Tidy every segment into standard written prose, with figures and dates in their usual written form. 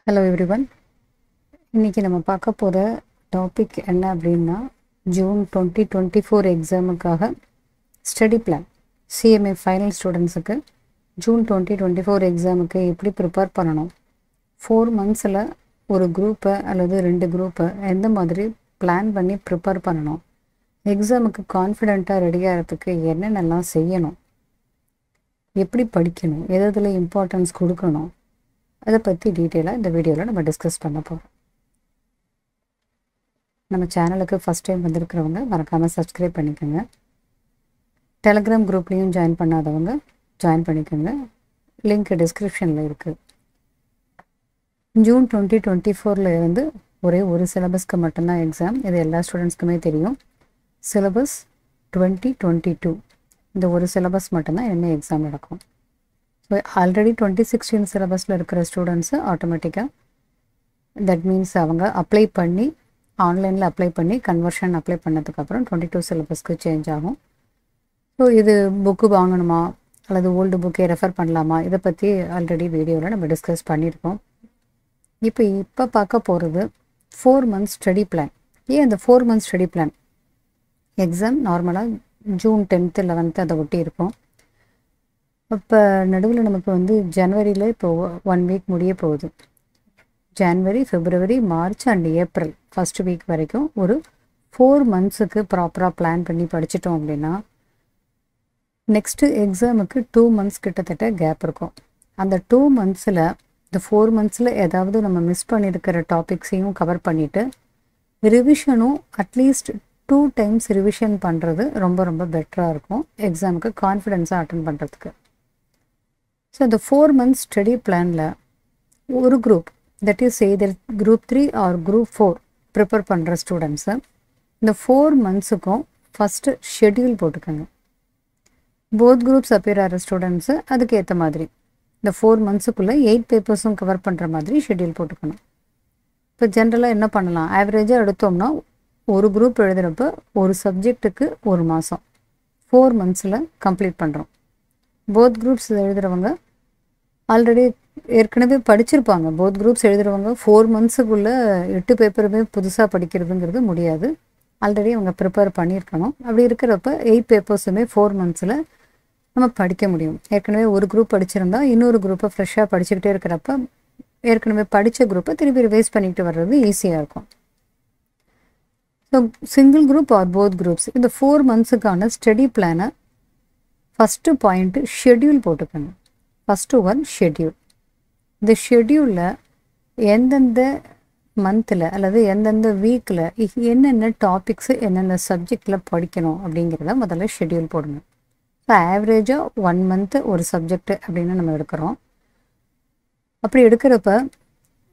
Hello everyone. இன்றைக்கி நம்ம பார்க்க போகிற டாபிக் என்ன அப்படின்னா, ஜூன் 2024 எக்ஸாமுக்காக ஸ்டடி பிளான். சிஎம்ஏ ஃபைனல் ஸ்டூடெண்ட்ஸுக்கு ஜூன் 2024 எக்ஸாமுக்கு எப்படி ப்ரிப்பேர் பண்ணணும், 4 மந்த்ஸில் ஒரு குரூப்பை அல்லது 2 குரூப்பை எந்த மாதிரி பிளான் பண்ணி ப்ரிப்பேர் பண்ணணும், எக்ஸாமுக்கு கான்ஃபிடெண்ட்டாக ரெடி ஆகிறதுக்கு என்னென்னலாம் செய்யணும், எப்படி படிக்கணும், எதில் இம்பார்ட்டன்ஸ் கொடுக்கணும், அதை பற்றி டீட்டெயிலாக இந்த வீடியோவில் நம்ம டிஸ்கஸ் பண்ண போகிறோம். நம்ம சேனலுக்கு ஃபஸ்ட் டைம் வந்திருக்கிறவங்க மறக்காமல் சப்ஸ்கிரைப் பண்ணிக்கோங்க. டெலகிராம் குரூப்லேயும் ஜாயின் பண்ணாதவங்க ஜாயின் பண்ணிக்கோங்க. லிங்க் டிஸ்கிரிப்ஷனில் இருக்குது. ஜூன் 2024 இருந்து ஒரே ஒரு சிலபஸ்க்கு மட்டும்தான் எக்ஸாம். இது எல்லா ஸ்டூடெண்ட்ஸ்க்குமே தெரியும். சிலபஸ் 2022 இந்த ஒரு சிலபஸ் மட்டும்தான் இனிமேல் எக்ஸாம் நடக்கும். ஸோ ஆல்ரெடி 2016 சிலபஸில் இருக்கிற ஸ்டூடெண்ட்ஸு ஆட்டோமேட்டிக்காக தட் மீன்ஸ் அவங்க அப்ளை பண்ணி ஆன்லைனில் அப்ளை பண்ணி கன்வர்ஷன் அப்ளை பண்ணதுக்கப்புறம் 22 சிலபஸ்க்கு சேஞ்ச் ஆகும். ஸோ இது புக்கு வாங்கணுமா அல்லது ஓல்டு புக்கே ரெஃபர் பண்ணலாமா, இதை பற்றி ஆல்ரெடி வீடியோவில் நம்ம டிஸ்கஸ் பண்ணியிருக்கோம். இப்போ பார்க்க போகிறது 4 மந்த்ஸ் ஸ்டடி பிளான். ஏன் அந்த 4 மந்த்ஸ் ஸ்டடி பிளான்? எக்ஸாம் நார்மலாக ஜூன் 10th 11th அதை ஒட்டி இருக்கும். இப்போ நடுவில் நமக்கு ஜனவரியில் இப்போது 1 வீக் முடிய போகுது. ஜனவரி, பிப்ரவரி, மார்ச் அண்ட் ஏப்ரல் ஃபஸ்ட் வீக் வரைக்கும் ஒரு 4 மந்த்ஸுக்கு ப்ராப்பராக பிளான் பண்ணி படிச்சிட்டோம் அப்படின்னா நெக்ஸ்ட்டு எக்ஸாமுக்கு 2 மந்த்ஸ் கிட்டத்தட்ட கேப் இருக்கும். அந்த 2 மந்த்ஸில் இந்த 4 மந்த்ஸில் ஏதாவது நம்ம மிஸ் பண்ணியிருக்கிற டாபிக்ஸையும் கவர் பண்ணிவிட்டு ரிவிஷனும் அட்லீஸ்ட் 2 டைம்ஸ் ரிவிஷன் பண்ணுறது ரொம்ப ரொம்ப பெட்டராக இருக்கும் எக்ஸாமுக்கு கான்ஃபிடென்ஸாக அட்டன் பண்ணுறதுக்கு. ஸோ இந்த 4 மந்த்ஸ் ஸ்டடி பிளானில் ஒரு group, that is either group 3 or group 4 prepare பண்ணுற ஸ்டூடெண்ட்ஸு இந்த 4 மந்த்ஸுக்கும் ஃபஸ்ட்டு ஷெட்யூல் போட்டுக்கோங்க. போத் குரூப்ஸ் அப்பியர் ஆகிற ஸ்டூடெண்ட்ஸு அதுக்கு ஏற்ற மாதிரி இந்த 4 மந்த்ஸுக்குள்ளே 8 பேப்பர்ஸும் கவர் பண்ணுற மாதிரி ஷெட்யூல் போட்டுக்கணும். இப்போ ஜென்ரலாக என்ன பண்ணலாம், ஆவரேஜாக எடுத்தோம்னா ஒரு குரூப் எழுதுகிறப்ப ஒரு சப்ஜெக்ட்டுக்கு 1 மாதம் 4 மந்த்ஸில் கம்ப்ளீட் பண்ணுறோம். போத் குரூப்ஸ் எழுதுகிறவங்க ஆல்ரெடி ஏற்கனவே படிச்சிருப்பாங்க. போத் குரூப்ஸ் எழுதுகிறவங்க 4 மந்த்ஸுக்குள்ளே 8 பேப்பருமே புதுசாக படிக்கிறதுங்கிறது முடியாது. ஆல்ரெடி அவங்க ப்ரிப்பேர் பண்ணியிருக்கணும். அப்படி இருக்கிறப்ப 8 பேப்பர்ஸுமே 4 மந்த்ஸில் நம்ம படிக்க முடியும். ஏற்கனவே ஒரு குரூப் படிச்சிருந்தா இன்னொரு குரூப்பை ஃப்ரெஷ்ஷாக படிச்சுக்கிட்டே இருக்கிறப்ப ஏற்கனவே படித்த குரூப்பை திருப்பி ரிவைஸ் பண்ணிட்டு வர்றது ஈஸியாக இருக்கும். So single group or both groups இந்த 4 மந்த்ஸுக்கான ஸ்டடி பிளானை ஃபஸ்ட்டு பாயிண்ட்டு ஷெட்யூல் போட்டுக்கோங்க. First one schedule. இந்த ஷெட்யூலில் எந்தெந்த மந்தில் அல்லது எந்தெந்த வீக்கில் என்னென்ன டாபிக்ஸு என்னென்ன சப்ஜெக்டில் படிக்கணும் அப்படிங்கிறத முதல்ல ஷெட்யூல் போடுங்க. ஸோ ஆவரேஜாக 1 மந்த்து ஒரு சப்ஜெக்ட் அப்படின்னு நம்ம எடுக்கிறோம். அப்படி எடுக்கிறப்ப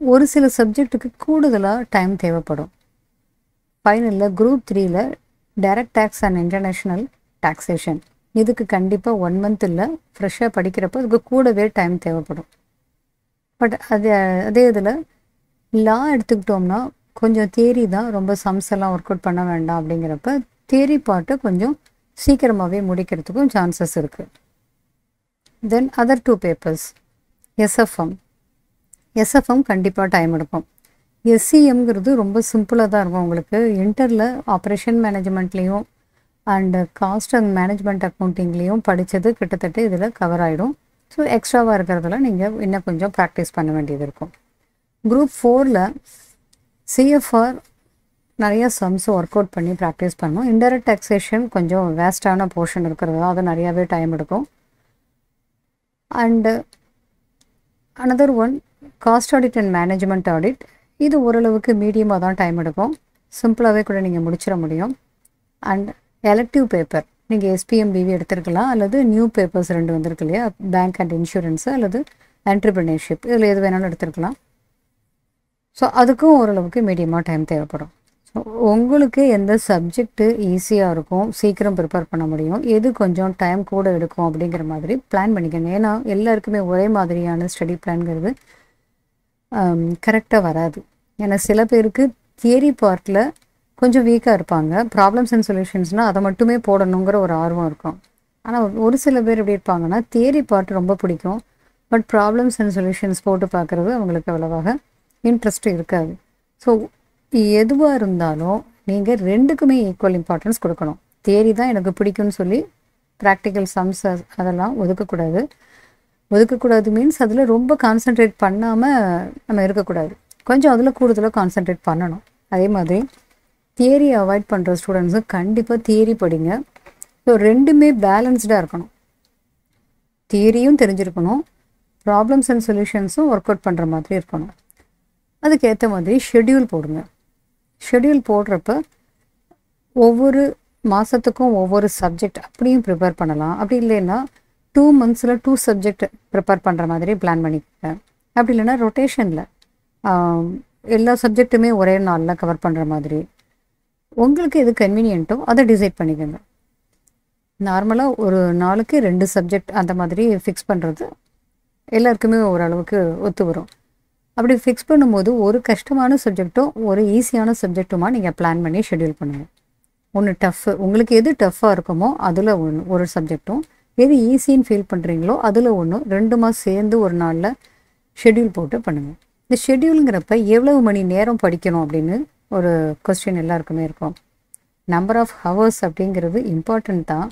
ஒரு சில சப்ஜெக்ட்டுக்கு கூடுதலாக டைம் தேவைப்படும். ஃபைனலில் குரூப் 3ல் direct tax and international taxation இதுக்கு கண்டிப்பாக 1 மந்த் இல்லை, ஃப்ரெஷ்ஷாக படிக்கிறப்போ அதுக்கு கூடவே டைம் தேவைப்படும். பட் அதே இதில் லா எடுத்துக்கிட்டோம்னா கொஞ்சம் தியரி தான், ரொம்ப சம்ஸ் எல்லாம் ஒர்க் அவுட் பண்ண வேண்டாம். அப்படிங்கிறப்ப தியரி பார்ட்டை கொஞ்சம் சீக்கிரமாகவே முடிக்கிறதுக்கும் சான்சஸ் இருக்குது. தென் அதர் 2 பேப்பர்ஸ் எஸ்எஃப்எம் கண்டிப்பாக டைம் எடுக்கும். எஸ்சிஎம்ங்கிறது ரொம்ப சிம்பிளாக தான் இருக்கும். உங்களுக்கு இன்டரில் ஆப்ரேஷன் மேனேஜ்மெண்ட்லேயும் அண்டு காஸ்ட் அண்ட் மேனேஜ்மெண்ட் அக்கௌண்டிங்லேயும் படித்தது கிட்டத்தட்ட இதில் கவர் ஆகிடும். ஸோ எக்ஸ்ட்ராவாக இருக்கிறதுல நீங்கள் இன்னும் கொஞ்சம் ப்ராக்டிஸ் பண்ண வேண்டியது இருக்கும். குரூப் 4ல் சிஎஃப்ஆர் நிறைய சம்ஸ் ஒர்க் அவுட் பண்ணி ப்ராக்டிஸ் பண்ணணும். இன்டைரக்ட் டாக்ஸேஷன் கொஞ்சம் வேஸ்டான போர்ஷன் இருக்கிறது, அது நிறையாவே டைம் எடுக்கும். And another one cost audit and management audit, இது ஓரளவுக்கு மீடியமாக தான் டைம் எடுக்கும். சிம்பிளாகவே கூட நீங்கள் முடிச்சிட முடியும். அண்ட் எலக்டிவ் பேப்பர் நீங்கள் எஸ்பிஎம்பிவி எடுத்துருக்கலாம், அல்லது நியூ பேப்பர்ஸ் 2 வந்திருக்கு இல்லையா, பேங்க் அண்ட் இன்சூரன்ஸு அல்லது என்டர்பிரினர்ஷிப், இதில் எது வேணாலும் எடுத்துருக்கலாம். ஸோ அதுக்கும் ஓரளவுக்கு மீடியமாக டைம் தேவைப்படும். ஸோ உங்களுக்கு எந்த சப்ஜெக்ட்டு ஈஸியாக இருக்கும், சீக்கிரம் ப்ரிப்பேர் பண்ண முடியும், எது கொஞ்சம் டைம் கூட எடுக்கும் அப்படிங்கிற மாதிரி பிளான் பண்ணிக்கோங்க. ஏன்னா எல்லாருக்குமே ஒரே மாதிரியான ஸ்டடி பிளான்ங்கிறது கரெக்டாக வராது. ஏன்னா சில பேருக்கு தியரி பார்ட்டில் கொஞ்சம் வீக்காக இருப்பாங்க. ப்ராப்ளம்ஸ் அண்ட் சொல்யூஷன்ஸ்னால் அதை மட்டுமே போடணுங்கிற ஒரு ஆர்வம் இருக்கும். ஆனால் ஒரு சில பேர் எப்படி இருப்பாங்கன்னா தியரி பார்ட் ரொம்ப பிடிக்கும், பட் ப்ராப்ளம்ஸ் அண்ட் சொல்யூஷன்ஸ் போட்டு பார்க்குறது அவங்களுக்கு அவ்வளவாக இன்ட்ரெஸ்ட் இருக்காது. ஸோ எதுவாக இருந்தாலும் நீங்கள் ரெண்டுக்குமே ஈக்குவல் இம்பார்ட்டன்ஸ் கொடுக்கணும். தியரி தான் எனக்கு பிடிக்கும்னு சொல்லி ப்ராக்டிக்கல் சம்ஸ் அதெல்லாம் ஒதுக்கக்கூடாது. ஒதுக்கக்கூடாது மீன்ஸ் அதில் ரொம்ப கான்சென்ட்ரேட் பண்ணாமல் நம்ம இருக்கக்கூடாது. கொஞ்சம் அதில் கூடுதலாக கான்சென்ட்ரேட் பண்ணணும். அதே மாதிரி தியரி அவாய்ட் பண்ணுற ஸ்டூடெண்ட்ஸும் கண்டிப்பாக தியரி படிங்க. ஸோ ரெண்டுமே பேலன்ஸ்டாக இருக்கணும். தியரியும் தெரிஞ்சிருக்கணும், ப்ராப்ளம்ஸ் அண்ட் சொல்யூஷன்ஸும் ஒர்க் அவுட் பண்ணுற மாதிரி இருக்கணும். அதுக்கேற்ற மாதிரி ஷெட்யூல் போடுங்க. ஷெட்யூல் போடுறப்ப ஒவ்வொரு மாதத்துக்கும் ஒவ்வொரு சப்ஜெக்ட் அப்படியும் ப்ரிப்பேர் பண்ணலாம். அப்படி இல்லைன்னா 2 monthஸில் 2 சப்ஜெக்ட் ப்ரிப்பேர் பண்ணுற மாதிரி பிளான் பண்ணிக்கோங்க. அப்படி இல்லைன்னா ரொட்டேஷனில் எல்லா சப்ஜெக்ட்டுமே ஒரே நாளில் கவர் பண்ணுற மாதிரி உங்களுக்கு எது கன்வீனியன்ட்டோ அதை டிசைட் பண்ணிக்கோங்க. நார்மலாக ஒரு நாளுக்கு 2 சப்ஜெக்ட் அந்த மாதிரி ஃபிக்ஸ் பண்ணுறது எல்லாருக்குமே ஓரளவுக்கு ஒத்து வரும். அப்படி ஃபிக்ஸ் பண்ணும்போது ஒரு கஷ்டமான சப்ஜெக்ட்டும் ஒரு ஈஸியான சப்ஜெக்ட்டுமா நீங்கள் பிளான் பண்ணி ஷெட்யூல் பண்ணுங்கள். ஒன்று டஃப்பு, உங்களுக்கு எது டஃப்பாக இருக்குமோ அதில் ஒரு சப்ஜெக்டும், எது ஈஸின்னு ஃபீல் பண்ணுறீங்களோ அதில் ஒன்று, 2மா சேர்ந்து ஒரு நாளில் ஷெட்யூல் போட்டு பண்ணுங்கள். இந்த ஷெட்யூலுங்கிறப்ப எவ்வளவு மணி நேரம் படிக்கணும் அப்படின்னு ஒரு கொஸ்டின் எல்லாருக்குமே இருக்கும். நம்பர் ஆஃப் ஹவர்ஸ் அப்படிங்கிறது இம்பார்ட்டன்ட் தான்.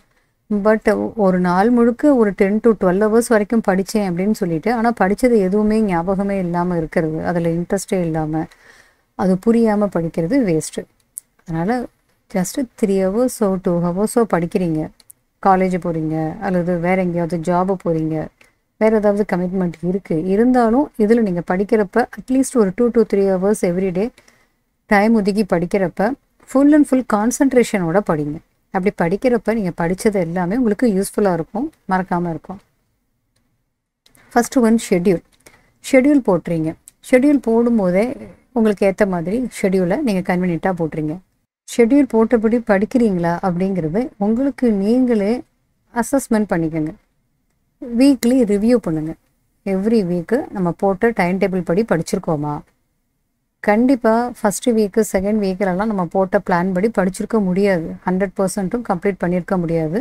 பட் ஒரு நாள் முழுக்க ஒரு 10 to 12 hours வரைக்கும் படித்தேன் அப்படின்னு சொல்லிட்டு, ஆனால் படித்தது எதுவுமே ஞாபகமே இல்லாமல் இருக்கிறது, அதில் இன்ட்ரெஸ்டே இல்லாமல் அது புரியாமல் படிக்கிறது வேஸ்ட்டு. அதனால் ஜஸ்ட்டு 3 hours 2 hours படிக்கிறீங்க, காலேஜ் போகிறீங்க அல்லது வேறு எங்கேயாவது ஜாபு போகிறீங்க, வேறு ஏதாவது கமிட்மெண்ட் இருந்தாலும் இதில் நீங்கள் படிக்கிறப்ப அட்லீஸ்ட் ஒரு 2 to 3 hours எவ்ரிடே டைம் ஒதுக்கி படிக்கிறப்ப ஃபுல் அண்ட் ஃபுல் கான்சன்ட்ரேஷனோட படிங்க. அப்படி படிக்கிறப்ப நீங்கள் படித்தது எல்லாமே உங்களுக்கு யூஸ்ஃபுல்லாக இருக்கும், மறக்காமல் இருக்கும். ஃபஸ்ட்டு ஒன் ஷெட்யூல் போட்டுறீங்க. ஷெட்யூல் போடும்போதே உங்களுக்கு ஏற்ற மாதிரி ஷெட்யூலை நீங்கள் கன்வீனியண்ட்டாக போட்டுறீங்க. ஷெட்யூல் போட்டபடி படிக்கிறீங்களா அப்படிங்கிறது உங்களுக்கு நீங்களே அசஸ்மெண்ட் பண்ணிக்கோங்க. வீக்லி ரிவ்யூ பண்ணுங்கள். எவ்ரி வீக்கு நம்ம போட்ட டைம் டேபிள் படி படிச்சிருக்கோமா? கண்டிப்பாக ஃபஸ்ட்டு வீக்கு செகண்ட் வீக்கிலலாம் நம்ம போட்ட பிளான் படி படிச்சிருக்க முடியாது, 100% கம்ப்ளீட் பண்ணியிருக்க முடியாது.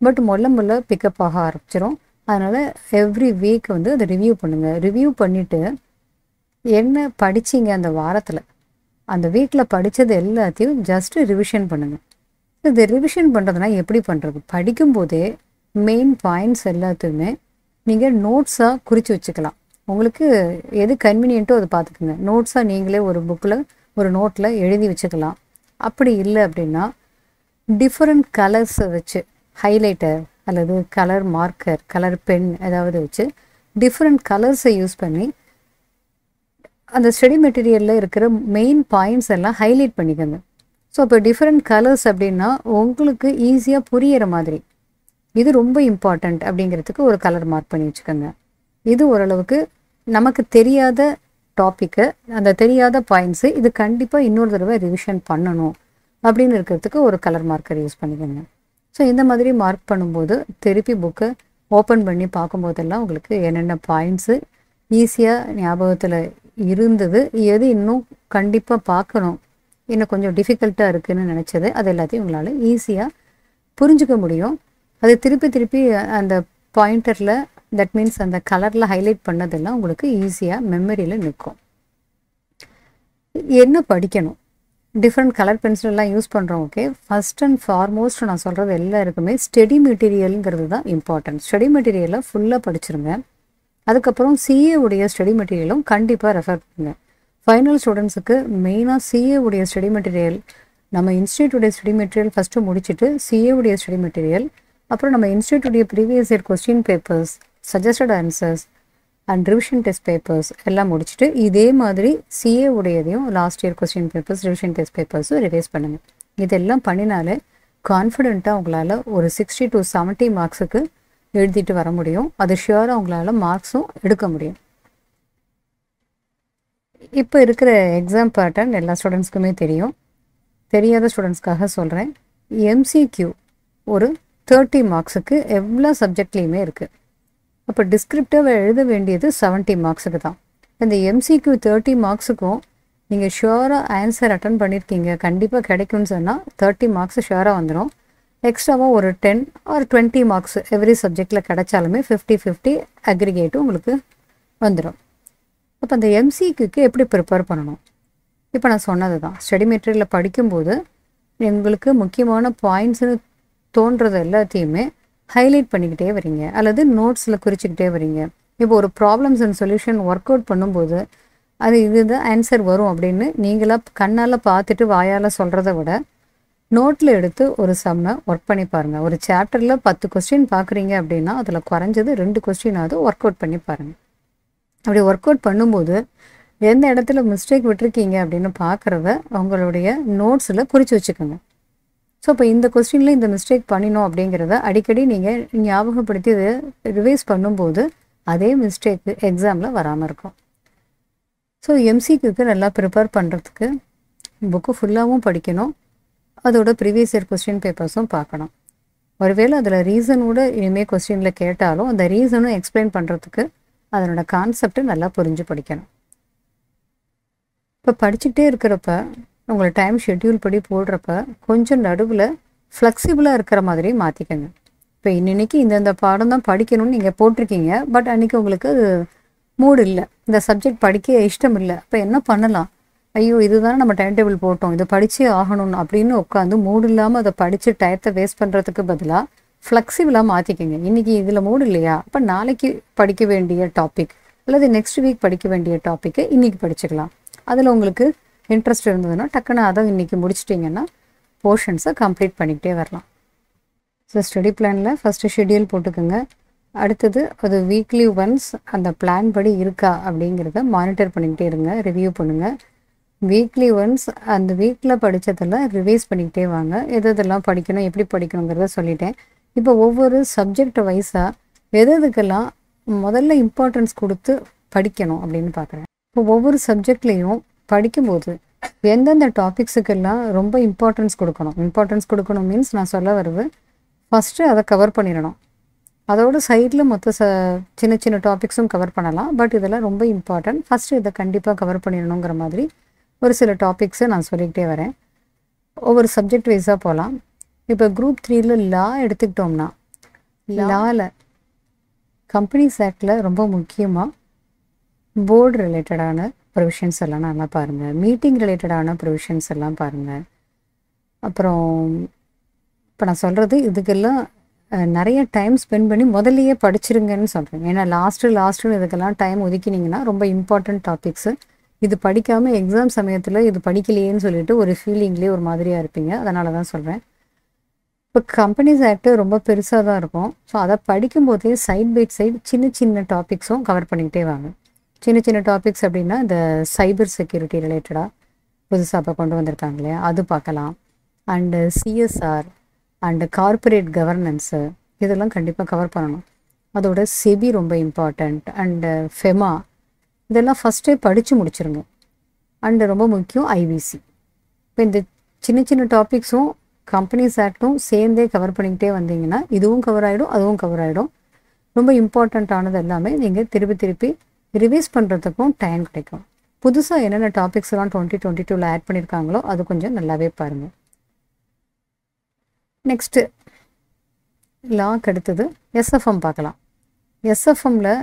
பட் மொல்ல பிக்கப் ஆக ஆரம்பிச்சிடும். அதனால் எவ்ரி வீக் வந்து அதை ரிவ்யூ பண்ணுங்கள். ரிவ்யூ பண்ணிவிட்டு என்ன படிச்சிங்க அந்த வாரத்தில், அந்த வீக்கில் படித்தது எல்லாத்தையும் ஜஸ்ட்டு ரிவிஷன் பண்ணுங்கள். இது ரிவிஷன் பண்ணுறதுனா எப்படி பண்ணுறது? படிக்கும்போதே மெயின் பாயிண்ட்ஸ் எல்லாத்தையுமே நீங்கள் நோட்ஸாக குறித்து வச்சுக்கலாம். உங்களுக்கு எது கன்வீனியன்ட்டோ அதை பார்த்துக்குங்க. நோட்ஸாக நீங்களே ஒரு புக்கில் ஒரு நோட்டில் எழுதி வச்சுக்கலாம். அப்படி இல்லை அப்படின்னா டிஃப்ரெண்ட் கலர்ஸை வச்சு ஹைலைட்டர் அல்லது கலர் மார்க்கர், கலர் பென் ஏதாவது வச்சு டிஃப்ரெண்ட் கலர்ஸை யூஸ் பண்ணி அந்த ஸ்டடி மெட்டீரியலில் இருக்கிற மெயின் பாயிண்ட்ஸ் எல்லாம் ஹைலைட் பண்ணிக்கோங்க. ஸோ இப்போ டிஃப்ரெண்ட் கலர்ஸ் அப்படின்னா உங்களுக்கு ஈஸியாக புரியிற மாதிரி இது ரொம்ப இம்பார்ட்டண்ட் அப்படிங்கிறதுக்கு ஒரு கலர் மார்க் பண்ணி வச்சுக்கோங்க. இது ஓரளவுக்கு நமக்கு தெரியாத டாப்பிக்கை, அந்த தெரியாத பாயிண்ட்ஸு இது கண்டிப்பாக இன்னொரு தடவை ரிவிஷன் பண்ணணும் அப்படின்னு இருக்கிறதுக்கு ஒரு கலர் மார்க்கர் யூஸ் பண்ணிக்கோங்க. ஸோ இந்த மாதிரி மார்க் பண்ணும்போது திருப்பி புக்கை ஓப்பன் பண்ணி பார்க்கும்போதெல்லாம் உங்களுக்கு என்னென்ன பாயிண்ட்ஸு ஈஸியாக ஞாபகத்தில் இருந்தது, எது இன்னும் கண்டிப்பாக பார்க்கணும், இன்னும் கொஞ்சம் டிஃபிகல்ட்டாக இருக்குதுன்னு நினச்சது, அது எல்லாத்தையும் உங்களால் ஈஸியாக புரிஞ்சுக்க முடியும். அது திருப்பி அந்த பாயிண்டரில், தட் மீன்ஸ் அந்த கலரில் ஹைலைட் பண்ணதெல்லாம் உங்களுக்கு ஈஸியாக மெமரியில் நிற்கும். என்ன படிக்கணும்? டிஃப்ரெண்ட் கலர் பென்சிலெல்லாம் யூஸ் பண்ணுறோம். ஓகே, ஃபஸ்ட் அண்ட் ஃபார்மோஸ்ட் நான் சொல்கிறது எல்லாருக்குமே ஸ்டடி மெட்டீரியலுங்கிறது தான் இம்பார்ட்டன்ட். ஸ்டடி மெட்டீரியலை ஃபுல்லாக படிச்சிருங்க. அதுக்கப்புறம் சிஏ உடைய ஸ்டடி மெட்டீரியலும் கண்டிப்பாக ரெஃபர் பண்ணுங்க. ஃபைனல் ஸ்டூடெண்ட்ஸுக்கு மெயினாக சிஏ உடைய ஸ்டடி மெட்டீரியல், நம்ம இன்ஸ்டியூட்டுடைய ஸ்டடி மெட்டீரியல் ஃபஸ்ட்டு முடிச்சுட்டு சிஏ உடைய ஸ்டடி மெட்டீரியல், அப்புறம் நம்ம இன்ஸ்டியூட்டுடைய previous year question papers, suggested answers and revision test papers எல்லாம் முடிச்சுட்டு இதே மாதிரி சிஏ உடையதையும் last year question papers, revision test பேப்பர்ஸும் ரிவைஸ் பண்ணுங்கள். இதெல்லாம் பண்ணினாலே கான்ஃபிடென்ட்டாக உங்களால் ஒரு 60 to 70 மார்க்ஸுக்கு எழுதிட்டு வர முடியும். அது ஷியோராக உங்களால் மார்க்ஸும் எடுக்க முடியும். இப்போ இருக்கிற எக்ஸாம் பேட்டர்ன் எல்லா ஸ்டூடெண்ட்ஸ்க்குமே தெரியும். தெரியாத ஸ்டூடெண்ட்ஸ்க்காக சொல்கிறேன். எம்சிக்யூ ஒரு 30 மார்க்ஸுக்கு எவ்வளோ சப்ஜெக்ட்லேயுமே இருக்குது. அப்போ டிஸ்கிரிப்டிவாக எழுத வேண்டியது 70 மார்க்ஸுக்கு தான். இந்த எம்சிக்யூ 30 மார்க்ஸுக்கும் நீங்கள் ஷியோராக ஆன்சர் அட்டன் பண்ணியிருக்கீங்க, கண்டிப்பாக கிடைக்கும்னு சொன்னால் 30 மார்க்ஸ் ஷியோராக வந்துடும். எக்ஸ்ட்ராவாக ஒரு 10 or 20 மார்க்ஸ் எவ்ரி சப்ஜெக்டில் கிடைச்சாலுமே 50-50 அக்ரிகேட்டும் உங்களுக்கு வந்துடும். அப்போ அந்த எம்சிக்யூக்கு எப்படி ப்ரிப்பேர் பண்ணணும்? இப்போ நான் சொன்னது தான், ஸ்டடி மெட்டீரியலில் படிக்கும்போது உங்களுக்கு முக்கியமான பாயிண்ட்ஸ்னு தோன்றது எல்லாத்தையுமே ஹைலைட் பண்ணிக்கிட்டே வரீங்க, அல்லது நோட்ஸில் குறிச்சிக்கிட்டே வரீங்க. இப்போ ஒரு problems and solution work out பண்ணும்போது அது இதுதான் ஆன்சர் வரும் அப்படின்னு நீங்களாக கண்ணால் பார்த்துட்டு வாயால் சொல்கிறத விட நோட்டில் எடுத்து ஒரு சம்மை ஒர்க் பண்ணி பாருங்கள். ஒரு சாப்டரில் 10 கொஸ்டின் பார்க்குறீங்க அப்படின்னா அதில் குறைஞ்சது 2 கொஸ்டினாவது ஒர்க் அவுட் பண்ணி பாருங்கள். அப்படி ஒர்க் அவுட் பண்ணும்போது எந்த இடத்துல மிஸ்டேக் விட்டுருக்கீங்க அப்படின்னு பார்க்குறத அவங்களுடைய நோட்ஸில் குறித்து வச்சுக்கோங்க. ஸோ இப்போ இந்த கொஸ்டினில் இந்த மிஸ்டேக் பண்ணினோம் அப்படிங்கிறத அடிக்கடி நீங்கள் ஞாபகப்படுத்தி இதை ரிவைஸ் பண்ணும்போது அதே மிஸ்டேக்கு எக்ஸாமில் வராமல் இருக்கும். ஸோ எம்சிக்யூக்கு நல்லா ப்ரிப்பேர் பண்ணுறதுக்கு புக்கு ஃபுல்லாகவும் படிக்கணும், அதோட ப்ரீவியஸ் இயர் கொஸ்டின் பேப்பர்ஸும் பார்க்கணும். ஒருவேளை அதில் ரீசனோட இனிமேல் கொஸ்டினில் கேட்டாலும் அந்த ரீசனும் எக்ஸ்பிளைன் பண்ணுறதுக்கு அதனோட கான்செப்டை நல்லா புரிஞ்சு படிக்கணும். இப்போ படிச்சுக்கிட்டே இருக்கிறப்ப உங்களை டைம் ஷெட்யூல் படி போடுறப்ப கொஞ்சம் நடுவில் ஃப்ளெக்சிபிளாக இருக்கிற மாதிரி மாற்றிக்கங்க. இப்போ இன்னைக்கு இந்தந்த பாடம் தான் படிக்கணும்னு நீங்கள் போட்டிருக்கீங்க, பட் அன்றைக்கி உங்களுக்கு அது மூடு இல்லை, இந்த சப்ஜெக்ட் படிக்க இஷ்டம் இல்லை. இப்போ என்ன பண்ணலாம்? ஐயோ இதுதானே நம்ம டைம் டேபிள் போட்டோம், இதை படித்தே ஆகணும் அப்படின்னு உட்காந்து மூடு இல்லாமல் அதை படித்து டயத்தை வேஸ்ட் பண்ணுறதுக்கு பதிலாக ஃப்ளெக்சிபிளாக மாற்றிக்கங்க. இன்றைக்கி இதில் மூடு இல்லையா, அப்போ நாளைக்கு படிக்க வேண்டிய டாபிக் அல்லது நெக்ஸ்ட் வீக் படிக்க வேண்டிய டாப்பிக்கை இன்றைக்கி படிச்சுக்கலாம். அதில் உங்களுக்கு இன்ட்ரெஸ்ட் இருந்ததுன்னா டக்குன்னு அதை இன்றைக்கி முடிச்சிட்டிங்கன்னா போர்ஷன்ஸை கம்ப்ளீட் பண்ணிக்கிட்டே வரலாம். ஸோ ஸ்டடி பிளானில் ஃபஸ்ட்டு ஷெட்யூல் போட்டுக்கோங்க. அடுத்தது அது வீக்லி ஒன்ஸ் அந்த பிளான் படி இருக்கா அப்படிங்கிறத மானிட்டர் பண்ணிக்கிட்டே இருங்க, ரிவ்யூ பண்ணுங்கள். வீக்லி ஒன்ஸ் அந்த வீக்கில் படித்ததெல்லாம் ரிவைஸ் பண்ணிக்கிட்டே வாங்க. எதெல்லாம் படிக்கணும், எப்படி படிக்கணுங்கிறத சொல்லிட்டேன். இப்போ ஒவ்வொரு சப்ஜெக்ட் வைஸாக எதுக்கெல்லாம் முதல்ல இம்பார்ட்டன்ஸ் கொடுத்து படிக்கணும் அப்படின்னு பார்க்குறேன். இப்போ ஒவ்வொரு சப்ஜெக்ட்லேயும் படிக்கும்போது எந்தெந்த டாபிக்ஸுக்கெல்லாம் ரொம்ப இம்பார்ட்டன்ஸ் கொடுக்கணும். இம்பார்ட்டன்ஸ் கொடுக்கணும் மீன்ஸ் நான் சொல்ல வருது, ஃபஸ்ட்டு அதை கவர் பண்ணிடணும். அதோட சைடில் மொத்த சின்ன சின்ன டாபிக்ஸும் கவர் பண்ணலாம், பட் இதெல்லாம் ரொம்ப இம்பார்ட்டன்ட், ஃபஸ்ட்டு இதை கண்டிப்பாக கவர் பண்ணிடணுங்கிற மாதிரி ஒரு சில டாபிக்ஸை நான் சொல்லிக்கிட்டே வரேன். ஒவ்வொரு சப்ஜெக்ட் வைஸாக போகலாம். இப்போ குரூப் 3ல் லா எடுத்துக்கிட்டோம்னா லாவில் கம்பெனிஸ் ஆக்டில் ரொம்ப முக்கியமாக போர்டு ரிலேட்டடான ப்ரொவிஷன்ஸ் எல்லாம் நல்லா பாருங்கள், மீட்டிங் ரிலேட்டடான ப்ரொவிஷன்ஸ் எல்லாம் பாருங்கள். அப்புறம் இப்போ நான் சொல்கிறது இதுக்கெல்லாம் நிறைய டைம் ஸ்பெண்ட் பண்ணி முதல்லையே படிச்சிருங்கன்னு சொல்கிறேன். ஏன்னா லாஸ்ட்டுன்னு இதுக்கெல்லாம் டைம் ஒதுக்கினீங்கன்னா ரொம்ப இம்பார்ட்டண்ட் டாபிக்ஸு இது படிக்காமல் எக்ஸாம் சமயத்தில் இது படிக்கலையேன்னு சொல்லிட்டு ஒரு ஃபீலிங்லேயே ஒரு மாதிரியாக இருப்பீங்க. அதனால தான் சொல்கிறேன். இப்போ கம்பெனிஸ் ஆக்ட் ரொம்ப பெருசாக தான் இருக்கும். ஸோ அதை படிக்கும்போதே சைட் பை சைடு சின்ன சின்ன டாபிக்ஸும் கவர் பண்ணிக்கிட்டே வாங்க. சின்ன சின்ன டாபிக்ஸ் அப்படின்னா இந்த சைபர் செக்யூரிட்டி ரிலேட்டடாக புதுசாக இப்போ கொண்டு வந்திருக்காங்க இல்லையா, அது பார்க்கலாம். And CSR and corporate governance இதெல்லாம் கண்டிப்பாக கவர் பண்ணணும். அதோட செபி ரொம்ப இம்பார்ட்டண்ட், அண்டு ஃபெமா இதெல்லாம் ஃபஸ்ட்டே படித்து முடிச்சிருங்க. அண்டு ரொம்ப முக்கியம் ஐவிசி. இப்போ இந்த சின்ன சின்ன டாபிக்ஸும் கம்பெனிஸ் ஆக்டும் சேர்ந்தே கவர் பண்ணிக்கிட்டே வந்தீங்கன்னா இதுவும் கவர் ஆகிடும், அதுவும் கவர் ஆகிடும். ரொம்ப இம்பார்ட்டண்ட்டானது எல்லாமே நீங்கள் திருப்பி ரிவைஸ் பண்ணுறதுக்கும் டைம் கிடைக்கும். புதுசாக என்னென்ன டாபிக்ஸ் எல்லாம் 2022ல் ஆட் பண்ணியிருக்காங்களோ அது கொஞ்சம் நல்லாவே பாருங்கள். நெக்ஸ்ட்டு லாக்கு அடுத்தது எஸ்எஃப்எம் பார்க்கலாம். எஸ்எஃப்எம்மில்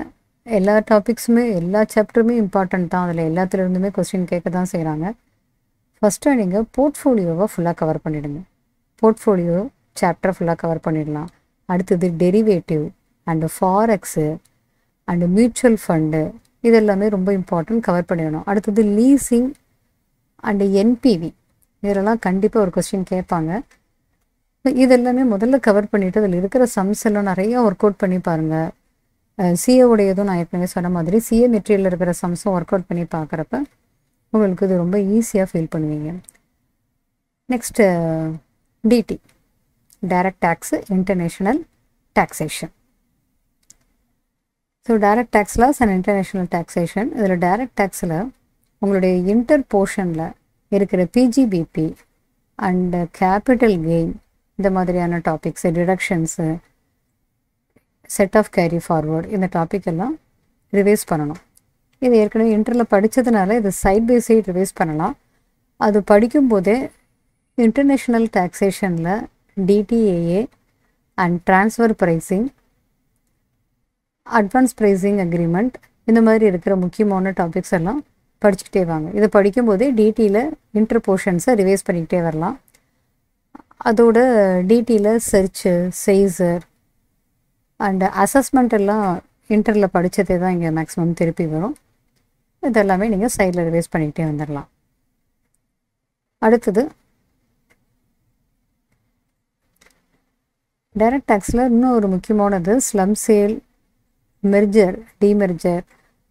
எல்லா டாபிக்ஸுமே எல்லா சாப்டருமே இம்பார்ட்டன்ட் தான். அதில் எல்லாத்துலேருந்துமே கொஸ்டின் கேட்க தான் செய்கிறாங்க. ஃபஸ்ட்டு நீங்கள் போர்ட்ஃபோலியோவை ஃபுல்லாக கவர் பண்ணிவிடுங்க. போர்ட்ஃபோலியோ சாப்டரை ஃபுல்லாக கவர் பண்ணிடலாம். அடுத்தது derivative and forex and mutual fund இதெல்லாமே ரொம்ப இம்பார்ட்டன்ட், கவர் பண்ணிடணும். அடுத்தது லீசிங் அண்டு என்பிவி இதெல்லாம் கண்டிப்பாக ஒரு கொஸ்டின் கேட்பாங்க. இதெல்லாமே முதல்ல கவர் பண்ணிவிட்டு அதில் இருக்கிற சம்ஸ் எல்லாம் நிறையா ஒர்க் அவுட் பண்ணி பாருங்கள். சிஏவுடையதும் நான் ஏற்கனவே சொன்ன மாதிரி சிஏ மெட்டீரியலில் இருக்கிற சம்ஸும் ஒர்க் அவுட் பண்ணி பார்க்குறப்ப உங்களுக்கு இது ரொம்ப ஈஸியாக ஃபீல் பண்ணுவீங்க. Next DD direct tax international taxation. So direct tax laws and international taxation. இதில் டைரக்ட் டேக்ஸில் உங்களுடைய இன்டர் போர்ஷனில் இருக்கிற பிஜிபிபி அண்டு கேபிட்டல் கெயின் இந்த மாதிரியான topics, deductions, set off carry forward இந்த டாபிக் எல்லாம் ரிவைஸ் பண்ணணும். இது ஏற்கனவே இன்டரில் படித்ததுனால இது சைட் பை சைட் ரிவைஸ் பண்ணலாம். அது படிக்கும்போதே இன்டர்நேஷ்னல் டாக்ஸேஷனில் DTAA and transfer pricing, advance pricing agreement இந்த மாதிரி இருக்கிற முக்கியமான டாபிக்ஸ் எல்லாம் படிச்சுக்கிட்டே வாங்க. இதை படிக்கும்போதே டிடியில் இன்டர் போர்ஷன்ஸை ரிவைஸ் பண்ணிக்கிட்டே வரலாம். அதோட டிடியில் சர்ச்சு, சேசர் அண்ட் அசஸ்மெண்ட் எல்லாம் இன்டரில் படித்ததே தான் இங்கே மேக்ஸிமம் திருப்பி வரும். இதெல்லாமே நீங்கள் சைடில் ரிவைஸ் பண்ணிக்கிட்டே வந்துடலாம். அடுத்தது டைரக்ட் டேக்ஸில் இன்னும் ஒரு முக்கியமானது ஸ்லம் சேல், மெர்ஜர், டிமெர்ஜர்,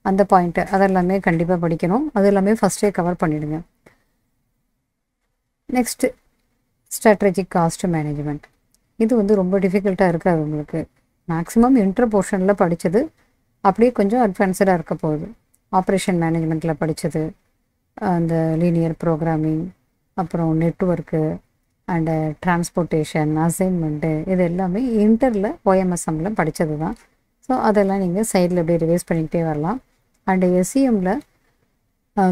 அந்த பாயிண்ட்டு அதெல்லாமே கண்டிப்பாக படிக்கணும். அது எல்லாமே ஃபஸ்ட்டே கவர் பண்ணிவிடுங்க. Next strategic cost management. இது வந்து ரொம்ப டிஃபிகல்ட்டாக இருக்காது உங்களுக்கு. மேக்ஸிமம் இன்டர் போர்ஷனில் படித்தது அப்படியே கொஞ்சம் அட்வான்ஸ்டாக இருக்க போகுது. ஆப்ரேஷன் மேனேஜ்மெண்ட்டில் படித்தது, அந்த லீனியர் ப்ரோக்ராமிங், அப்புறம் நெட்ஒர்க்கு அண்டு டிரான்ஸ்போர்ட்டேஷன், அசைன்மெண்ட்டு, இது எல்லாமே இன்டரில் OMSMல படித்தது தான். ஸோ அதெல்லாம் நீங்கள் சைடில் அப்படியே ரிவைஸ் பண்ணிக்கிட்டே வரலாம். அண்டு SEMல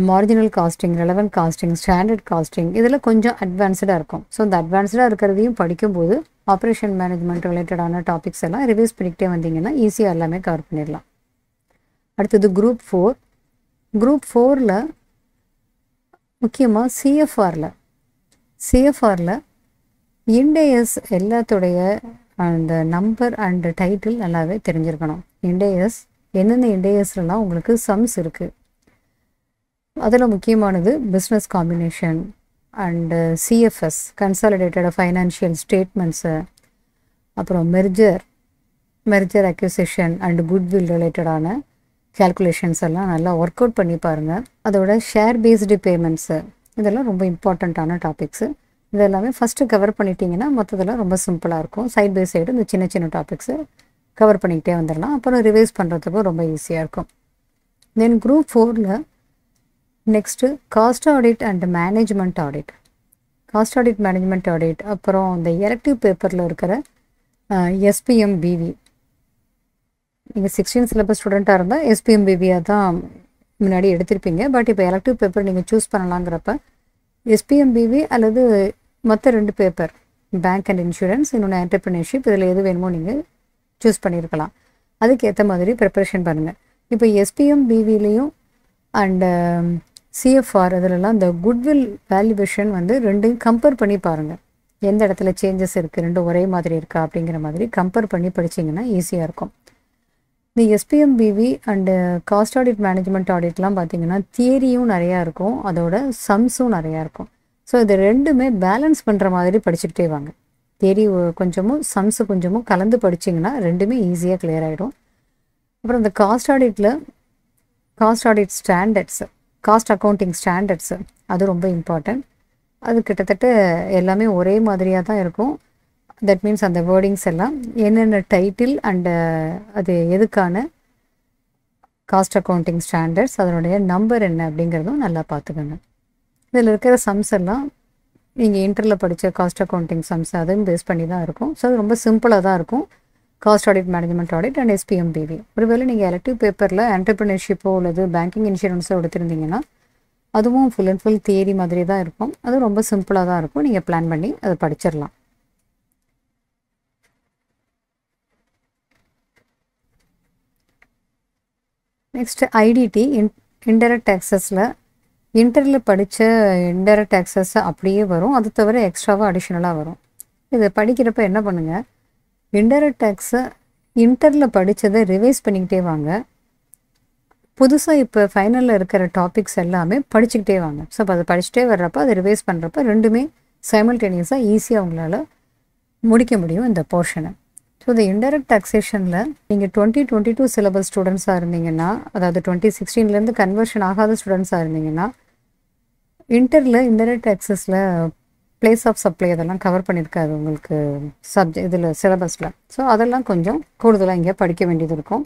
marginal costing, relevant costing, standard costing இதில் கொஞ்சம் அட்வான்ஸ்டாக இருக்கும். ஸோ இந்த அட்வான்ஸ்டாக இருக்கிறதையும் படிக்கும்போது ஆப்ரேஷன் மேனேஜ்மெண்ட் ரிலேட்டடான டாபிக்ஸ் எல்லாம் ரிவைஸ் பண்ணிக்கிட்டே வந்தீங்கன்னா ஈஸியாக எல்லாமே கவர் பண்ணிடலாம். அடுத்தது குரூப் 4. குரூப் 4ல் முக்கியமாக சிஎஃப்ஆரில் இண்டேஎஸ் எல்லாத்துடைய அந்த நம்பர் அண்ட் டைட்டில் நல்லாவே தெரிஞ்சிருக்கணும். இண்டேஎஸ் எந்தெந்த இண்டேஎஸ்லாம் உங்களுக்கு சம்ஸ் இருக்குது, அதில் முக்கியமானது business combination and CFS, consolidated financial statements, அப்புறம் மெர்ஜர் அக்யூசிஷன் அண்டு குட்வில் ரிலேட்டடான கேல்குலேஷன்ஸ் எல்லாம் நல்லா ஒர்க் அவுட் பண்ணி பாருங்கள். அதோட ஷேர் பேஸ்டு பேமெண்ட்ஸு இதெல்லாம் ரொம்ப இம்பார்ட்டண்ட்டான டாபிக்ஸு. இதெல்லாமே ஃபஸ்ட்டு கவர் பண்ணிட்டீங்கன்னா மற்றதெல்லாம் ரொம்ப சிம்பிளாக இருக்கும். சைட் பை சைடு இந்த சின்ன சின்ன டாபிக்ஸு கவர் பண்ணிக்கிட்டே வந்துடலாம். அப்புறம் ரிவைஸ் பண்ணுறதுக்கும் ரொம்ப ஈஸியாக இருக்கும். தென் குரூப் 4ல் next cost audit and management audit. Cost audit, management audit, அப்புறம் இந்த எலக்டிவ் பேப்பரில் இருக்கிற SPMBV. நீங்கள் 16 சிலபஸ் ஸ்டூடெண்ட்டாக இருந்தால் SPMBVயாக தான் முன்னாடி எடுத்திருப்பீங்க. பட் இப்போ எலக்டிவ் பேப்பர் நீங்கள் சூஸ் பண்ணலாங்கிறப்ப SPMBV அல்லது மற்ற 2 பேப்பர், பேங்க் அண்ட் இன்சூரன்ஸ், இன்னொன்று என்டர்பிரினர்ஷிப், இதில் எது வேணுமோ நீங்கள் சூஸ் பண்ணியிருக்கலாம். அதுக்கேற்ற மாதிரி ப்ரிப்பரேஷன் பண்ணுங்கள். இப்போ SPMBVலையும் அண்டு CFR இதிலெல்லாம் இந்த குட்வில் வேல்யூவேஷன் வந்து ரெண்டையும் கம்பேர் பண்ணி பாருங்கள். எந்த இடத்துல சேஞ்சஸ் இருக்குது, ரெண்டும் ஒரே மாதிரி இருக்கா அப்படிங்கிற மாதிரி கம்பேர் பண்ணி படிச்சிங்கன்னா ஈஸியாக இருக்கும். இந்த SPMBV and cost audit, management ஆடிட்லாம் பார்த்தீங்கன்னா தியரியும் நிறையா இருக்கும், அதோட சம்ஸும் நிறையா இருக்கும். ஸோ இது ரெண்டுமே பேலன்ஸ் பண்ணுற மாதிரி படிச்சுக்கிட்டே வாங்க. தியரி கொஞ்சமும் சம்ஸு கொஞ்சமும் கலந்து படிச்சிங்கன்னா ரெண்டுமே ஈஸியாக கிளியர் ஆகிடும். அப்புறம் இந்த cost audit standards, cost accounting standards அது ரொம்ப இம்பார்ட்டன்ட். அது கிட்டத்தட்ட எல்லாமே ஒரே மாதிரியாக தான் இருக்கும். தட் மீன்ஸ் அந்த வேர்டிங்ஸ் எல்லாம் என்னென்ன டைட்டில் அண்டு அது எதுக்கான காஸ்ட் அக்கௌண்டிங் ஸ்டாண்டர்ட்ஸ், அதனுடைய நம்பர் என்ன அப்படிங்கிறதும் நல்லா பார்த்துக்கோங்க. இதில் இருக்கிற சம்ஸ் எல்லாம் நீங்கள் இன்டரில் படித்த காஸ்ட் அக்கௌண்டிங் சம்ஸ் அதையும் பேஸ் பண்ணி தான் இருக்கும். ஸோ அது ரொம்ப சிம்பிளாக தான் இருக்கும். Cost audit, management audit and SPMBV. ஒருவேளை நீங்கள் எலக்டிவ் பேப்பரில் என்டர்பிரினர்ஷிப்போ அல்லது பேங்கிங் இன்சூரன்ஸோ எடுத்திருந்தீங்கன்னா அதுவும் ஃபுல் அண்ட் ஃபுல் தியரி மாதிரி தான் இருக்கும். அது ரொம்ப சிம்பிளாக தான் இருக்கும். நீங்கள் பிளான் பண்ணி அதை படிச்சிடலாம். நெக்ஸ்ட்டு IDT, இன்டைரக்ட் டேக்ஸஸில் இன்டரில் படித்த இன்டைரக்ட் டேக்ஸஸ் அப்படியே வரும். அது தவிர எக்ஸ்ட்ராவாக அடிஷ்னலாக வரும். இதை படிக்கிறப்ப என்ன பண்ணுங்கள், இன்டைரக்ட் டேக்ஸை இன்டரில் படித்ததை ரிவைஸ் பண்ணிக்கிட்டே வாங்க. புதுசாக இப்போ ஃபைனலில் இருக்கிற டாபிக்ஸ் எல்லாமே படிச்சுக்கிட்டே வாங்க. ஸோ அப்போ அதை படிச்சுட்டே வர்றப்போ அதை ரிவைஸ் பண்ணுறப்ப ரெண்டுமே சைமல்டேனியஸாக ஈஸியாக உங்களால் முடிக்க முடியும் இந்த போர்ஷனை. ஸோ இந்த இன்டைரக்ட் டாக்ஸேஷனில் நீங்கள் 2022 சிலபஸ் ஸ்டூடெண்ட்ஸாக இருந்தீங்கன்னா, அதாவது 2016 கன்வர்ஷன் ஆகாத ஸ்டூடெண்ட்ஸாக இருந்தீங்கன்னா, இன்டரில் இன்டைரக்ட் டாக்ஸஸில் பிளேஸ் ஆஃப் சப்ளை அதெல்லாம் கவர் பண்ணியிருக்காது உங்களுக்கு இதில் சிலபஸில். ஸோ அதெல்லாம் கொஞ்சம் கூடுதலாக இங்கே படிக்க வேண்டியது இருக்கும்.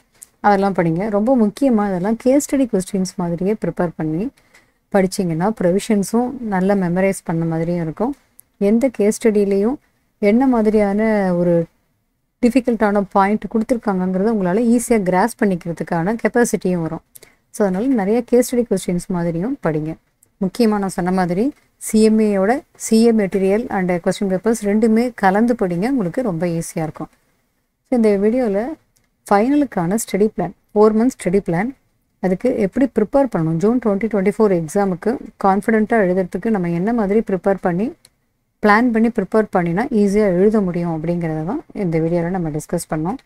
அதெல்லாம் படிங்க. ரொம்ப முக்கியமாக இதெல்லாம் கேஸ் ஸ்டடி கொஸ்டின்ஸ் மாதிரியே ப்ரிப்பேர் பண்ணி படிச்சிங்கன்னா ப்ரொவிஷன்ஸும் நல்லா மெமரைஸ் பண்ண மாதிரியும் இருக்கும். எந்த கேஸ் ஸ்டடியிலையும் என்ன மாதிரியான ஒரு டிஃபிகல்ட்டான பாயிண்ட் கொடுத்துருக்காங்கங்கிறத உங்களால் ஈஸியாக கிராஸ் பண்ணிக்கிறதுக்கான கெப்பாசிட்டியும் வரும். ஸோ அதனால் நிறைய கேஸ் ஸ்டடி கொஸ்டின்ஸ் மாதிரியும் படிங்க. முக்கியமாக நான் சொன்ன மாதிரி CMAயோட CA material and question papers ரெண்டுமே கலந்து படிங்க, உங்களுக்கு ரொம்ப ஈஸியாக இருக்கும். ஸோ இந்த வீடியோவில் ஃபைனலுக்கான study plan, 4 months study plan அதுக்கு எப்படி ப்ரிப்பேர் பண்ணணும், ஜூன் 2024 எக்ஸாமுக்கு கான்ஃபிடென்ட்டாக எழுதுறதுக்கு நம்ம என்ன மாதிரி ப்ரிப்பேர் பண்ணி பிளான் பண்ணி ப்ரிப்பேர் பண்ணினா ஈஸியாக எழுத முடியும் அப்படிங்கிறத தான் இந்த வீடியோவில் நம்ம டிஸ்கஸ் பண்ணோம்.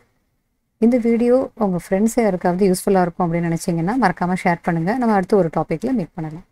இந்த வீடியோ உங்கள் ஃப்ரெண்ட்ஸ் யாருக்காவது யூஸ்ஃபுல்லாக இருக்கும் அப்படின்னு நினச்சிங்கன்னா மறக்காமல் ஷேர் பண்ணுங்கள். நம்ம அடுத்து ஒரு டாப்பிக்கில் மீட் பண்ணலாம்.